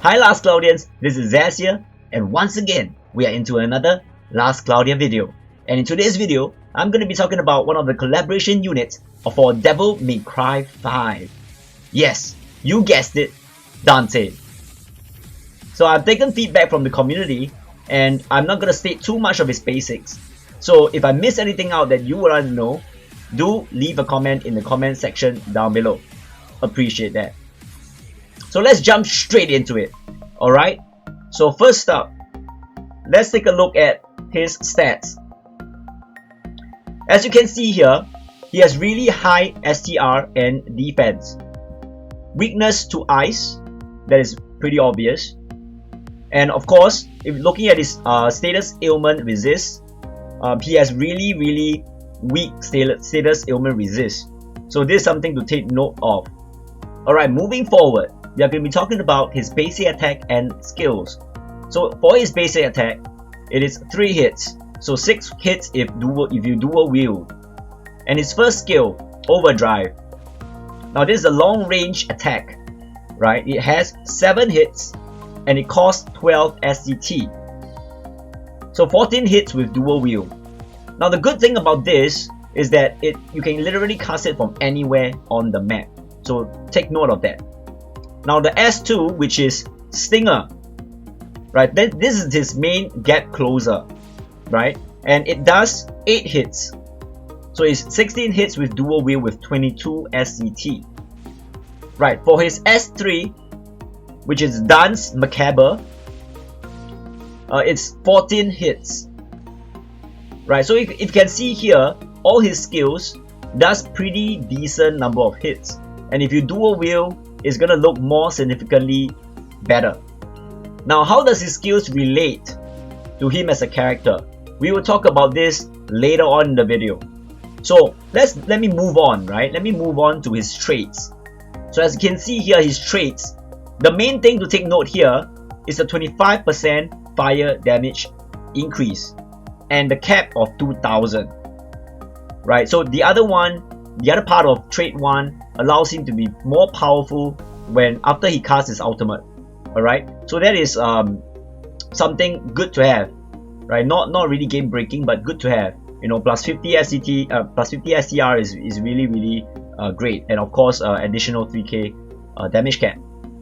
Hi Last Cloudians, this is Zaz here, and once again, we are into another Last Cloudia video. And in today's video, I'm going to be talking about one of the collaboration units for Devil May Cry 5. Yes, you guessed it, Dante. So I've taken feedback from the community, and I'm not going to state too much of his basics. So if I miss anything out that you would like to know, do leave a comment in the comment section down below. Appreciate that. So let's jump straight into it. Alright, so first up, let's take a look at his stats. As you can see here, he has really high STR and defense. Weakness to ice, that is pretty obvious. And of course, if looking at his status ailment resist, he has really weak status ailment resist. So this is something to take note of. Alright, moving forward, we are going to be talking about his basic attack and skills. So for his basic attack, it is 3 hits. So 6 hits if you dual wield. And his first skill, Overdrive. Now this is a long range attack, right? It has 7 hits and it costs 12 SCT. So 14 hits with dual wield. Now the good thing about this is that you can literally cast it from anywhere on the map. So take note of that. Now the S2, which is Stinger, right? This is his main gap closer, right? And it does 8 hits. So it's 16 hits with dual wield with 22 SCT. Right, for his S3, which is Dance Macabre, it's 14 hits. Right, so if you can see here, all his skills does pretty decent number of hits. And if you dual wield, it's gonna look more significantly better. Now, how does his skills relate to him as a character? We will talk about this later on in the video. So let me move on, right? Let me move on to his traits. So as you can see here, his traits, the main thing to take note here is a 25% fire damage increase and the cap of 2000. Right? So the other part of trait 1 allows him to be more powerful after he casts his ultimate. Alright, so that is something good to have, right? Not really game breaking, but good to have. You know, plus 50 SCT, plus 50 STR is really great, and of course additional 3k damage cap.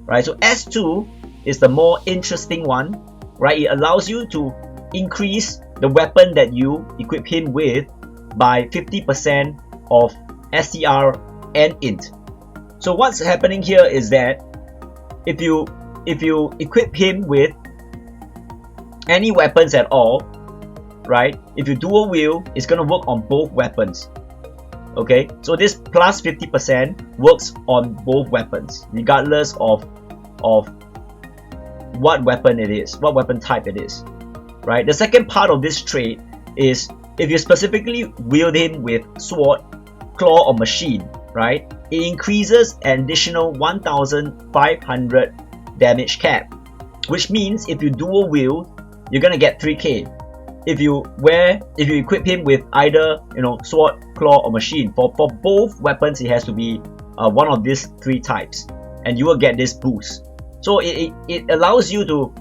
Right, so S2 is the more interesting one, right? It allows you to increase the weapon that you equip him with by 50% of STR and int. So what's happening here is that if you equip him with any weapons at all, right? If you dual wield, it's gonna work on both weapons. Okay, so this plus 50% works on both weapons, regardless of what weapon it is, what weapon type it is. Right? The second part of this trait is if you specifically wield him with sword, claw, or machine, right? It increases an additional 1500 damage cap, which means if you dual wield, you're gonna get 3k. If you equip him with either sword, claw, or machine, for both weapons it has to be one of these 3 types, and you will get this boost. So it allows you to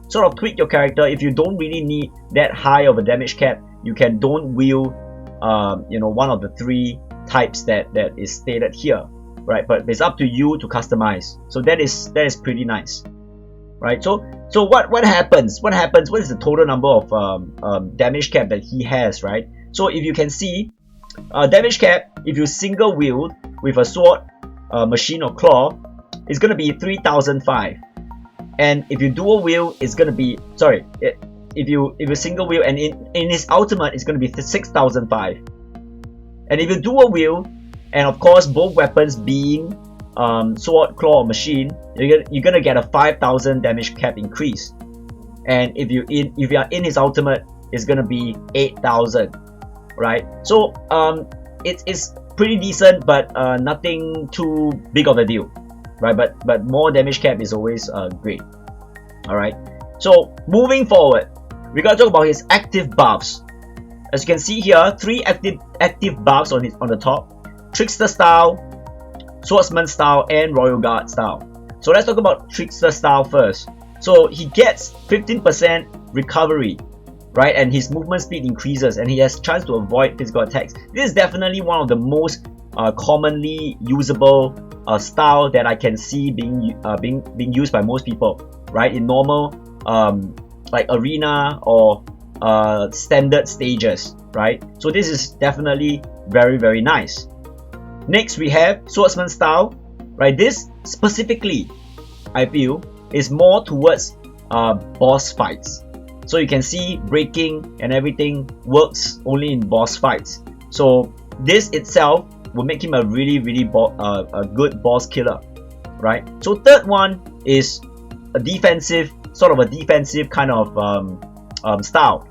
sort of tweak your character. If you don't really need that high of a damage cap, you can don't wield one of the 3 types that is stated here, right? But it's up to you to customize. So that is pretty nice, right? So what happens? What is the total number of damage cap that he has, right? So if you can see, damage cap, if you single wield with a sword, machine, or claw, it's gonna be 3005, and if you dual wield, it's gonna be if you single wield and in his ultimate, it's gonna be 6005. And if you dual wield, and of course both weapons being sword, claw, or machine, you're gonna get a 5000 damage cap increase. And if you are in his ultimate, it's gonna be 8000, right? So it's pretty decent, but nothing too big of a deal, right? But more damage cap is always great. All right. So moving forward, we gotta talk about his active buffs. As you can see here, 3 active buffs on the top: Trickster style, Swordsman style, and Royal Guard style. So let's talk about trickster style first. So he gets 15% recovery, right? And his movement speed increases, and he has chance to avoid physical attacks. This is definitely one of the most commonly usable style that I can see being used by most people, right? In normal like arena or standard stages, right? So this is definitely very, very nice. Next we have swordsman style, right? This specifically, I feel, is more towards boss fights. So you can see breaking and everything works only in boss fights. So this itself will make him a really, really a good boss killer, right? So third one is a defensive, sort of a defensive kind of style.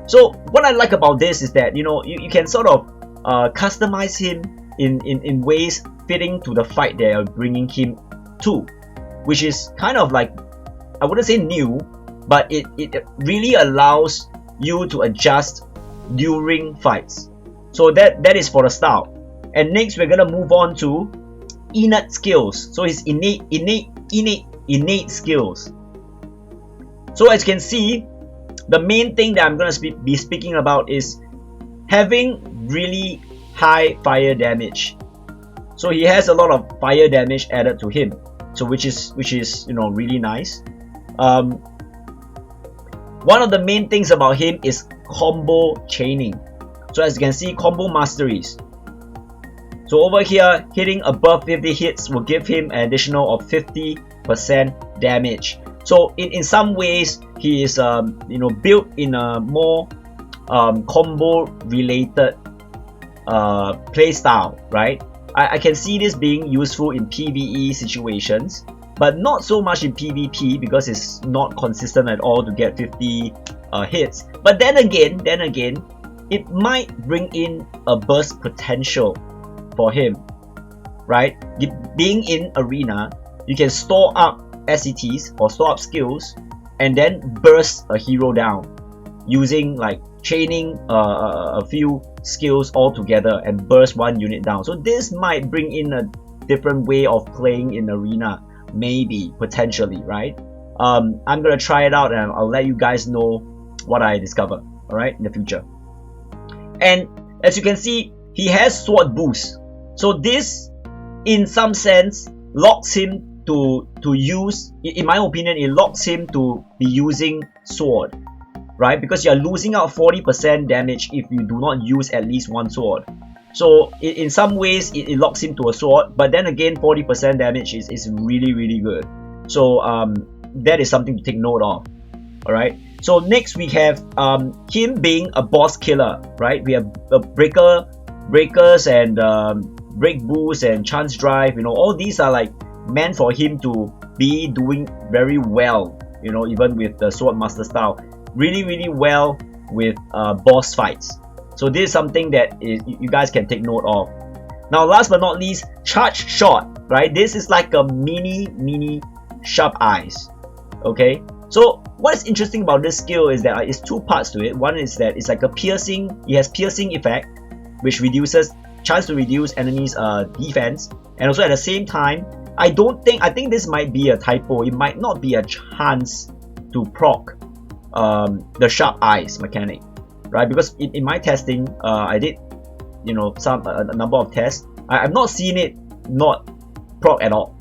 So what I like about this is that, you know, you can sort of customize him in ways fitting to the fight they are bringing him to, which is kind of like, I wouldn't say new, but it really allows you to adjust during fights. So that is for the style. And next we're gonna move on to innate skills. So his innate skills. So as you can see, the main thing that I'm gonna be speaking about is having really high fire damage. So he has a lot of fire damage added to him. So which is you know, really nice. One of the main things about him is combo chaining. So as you can see, combo masteries. So over here, hitting above 50 hits will give him an additional of 50% damage. So in some ways, he is you know, built in a more combo related play style, right? I can see this being useful in PvE situations, but not so much in PvP because it's not consistent at all to get 50 hits. But then again, it might bring in a burst potential for him, right? Being in arena, you can store up SCTs or store up skills and then burst a hero down using like chaining a few skills all together and burst one unit down. So this might bring in a different way of playing in arena, maybe, potentially, right? I'm gonna try it out and I'll let you guys know what I discover, alright, in the future. And as you can see, he has sword boost. So this, in some sense, locks him to use, in my opinion, it locks him to be using sword, right? Because you're losing out 40% damage if you do not use at least one sword. So in some ways, it locks him to a sword, but then again, 40% damage is really, really good. So that is something to take note of, alright? So next we have him being a boss killer, right? We have breakers and break boost and chance drive, you know, all these are like meant for him to be doing very well, you know, even with the sword master style, really, really well with boss fights. So this is something that you guys can take note of. Now last but not least, charge shot, right? This is like a mini sharp eyes, okay? So what is interesting about this skill is that it's two parts to it. One is that it's like a piercing, it has piercing effect, which reduces chance to reduce enemies defense, and also at the same time, I think this might be a typo. It might not be a chance to proc the sharp eyes mechanic, right? Because in my testing, I did, you know, a number of tests. I've not seen it not proc at all.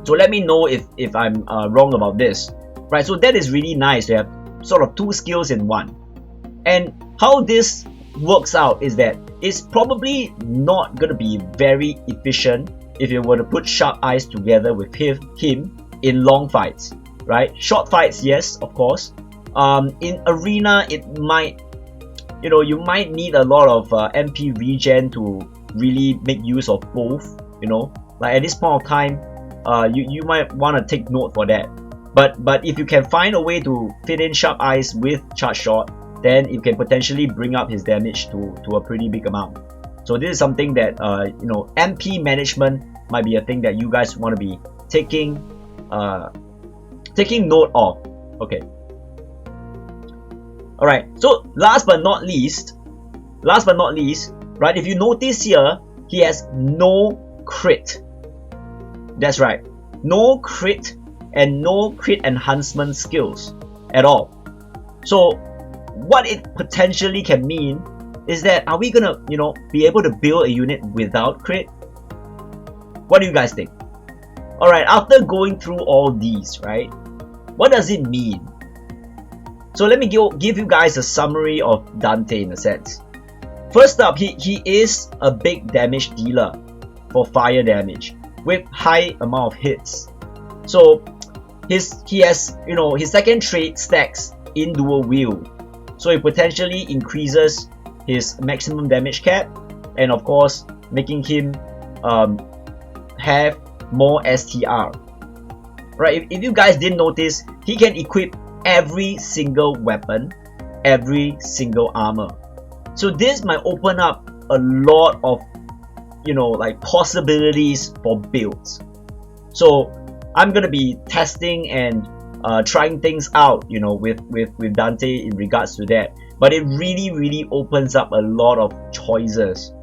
So let me know if I'm wrong about this, right? So that is really nice to have sort of two skills in one. And how this works out is that it's probably not gonna be very efficient if you were to put sharp eyes together with him in long fights, right? Short fights, yes, of course. In arena, it might, you know, you might need a lot of MP regen to really make use of both, you know. Like at this point of time, you might want to take note for that. But if you can find a way to fit in sharp eyes with charge shot, then it can potentially bring up his damage to a pretty big amount. So this is something that you know, MP management might be a thing that you guys want to be taking note of. Okay. All right. So last but not least, right? If you notice here, he has no crit. That's right. no crit and no crit enhancement skills at all. So what it potentially can mean is that, are we gonna, be able to build a unit without crit? What do you guys think? Alright, after going through all these, right, what does it mean? So let me give you guys a summary of Dante in a sense. First up, he is a big damage dealer for fire damage with high amount of hits. So he has, his second trait stacks in dual wield. So it potentially increases his maximum damage cap, and of course making him have more STR. Right, if you guys didn't notice, he can equip every single weapon, every single armor. So this might open up a lot of, like possibilities for builds. So I'm gonna be testing and trying things out, with Dante in regards to that. But it really opens up a lot of choices.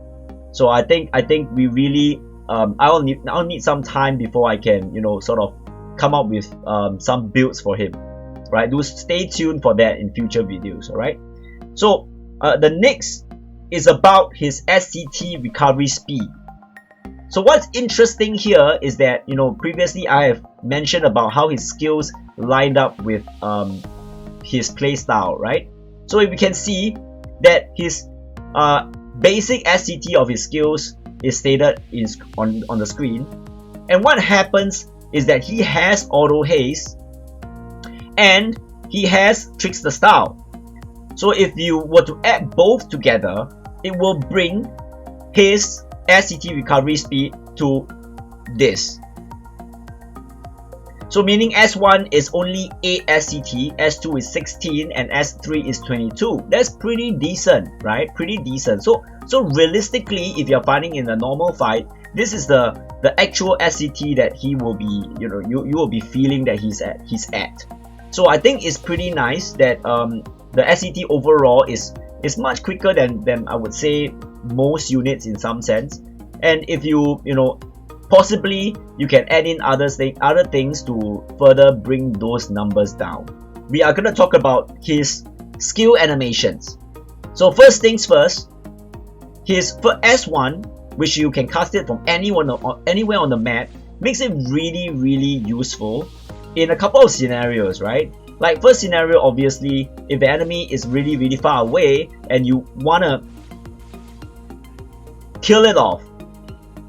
So I think we really I'll need some time before I can, sort of come up with some builds for him. Right? Do stay tuned for that in future videos. Alright. So the next is about his SCT recovery speed. So what's interesting here is that, previously I have mentioned about how his skills lined up with his playstyle, right? So we can see that his basic SCT of his skills is stated on the screen. And what happens is that he has auto haste and he has trickster style. So if you were to add both together, it will bring his SCT recovery speed to this. So meaning S1 is only 8 SCT, S2 is 16, and S3 is 22. That's pretty decent, right? Pretty decent. So realistically, if you're fighting in a normal fight, this is the actual SCT that he will be, you will be feeling that he's at. So I think it's pretty nice that the SCT overall is much quicker than I would say most units in some sense. And if you possibly you can add in other things to further bring those numbers down. We are going to talk about his skill animations. So first things first, his for S1, which you can cast it from anywhere on the map, makes it really useful in a couple of scenarios, right? Like first scenario, obviously, if the enemy is really far away and you wanna kill it off.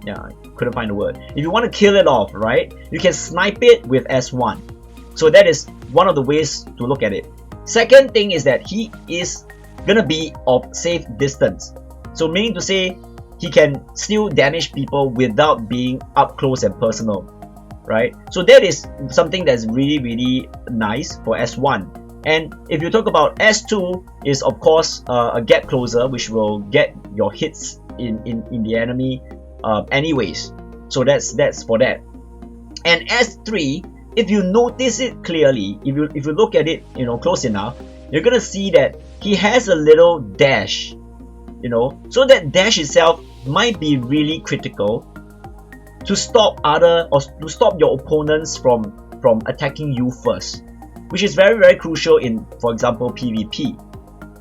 Yeah, I couldn't find the word. If you want to kill it off, right, you can snipe it with S1. So that is one of the ways to look at it. Second thing is that he is gonna be of safe distance. So meaning to say, he can still damage people without being up close and personal, right? So that is something that's really nice for S1. And if you talk about S2, is of course a gap closer, which will get your hits in the enemy anyways. So that's for that. And S3, if you notice it clearly, if you look at it close enough, you're gonna see that he has a little dash, so that dash itself might be really critical to stop to stop your opponents from attacking you first, which is very crucial in, for example, PvP,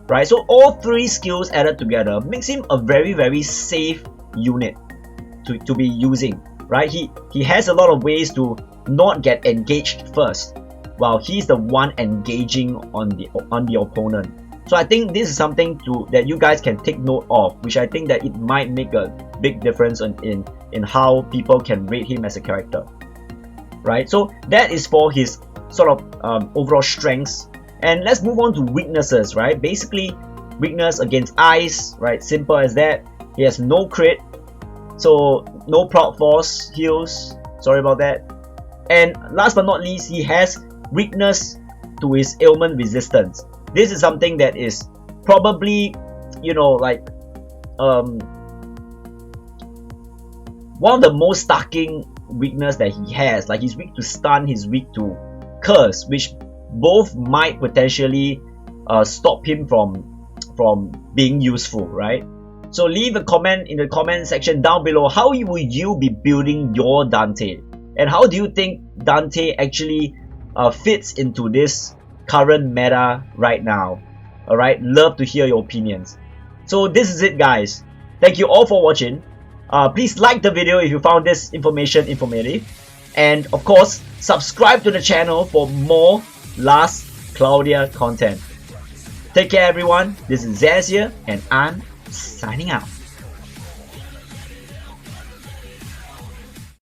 right? So all three skills added together makes him a very safe unit to be using, right? He has a lot of ways to not get engaged first, while he's the one engaging on the opponent. So I think this is something that you guys can take note of, which I think that it might make a big difference in how people can rate him as a character, right? So that is for his sort of overall strengths. And let's move on to weaknesses, right? Basically, weakness against ice, right? Simple as that. He has no crit, so no proc force heals. Sorry about that. And last but not least, he has weakness to his ailment resistance. This is something that is probably, like one of the most stacking weakness that he has. Like he's weak to stun, he's weak to curse, which both might potentially stop him from being useful, right? So leave a comment in the comment section down below. How will you be building your Dante? And how do you think Dante actually fits into this current meta right now? Alright, love to hear your opinions. So this is it, guys. Thank you all for watching. Please like the video if you found this information informative. And of course, subscribe to the channel for more Last Cloudia content. Take care everyone, this is Zaz here and I'm signing out.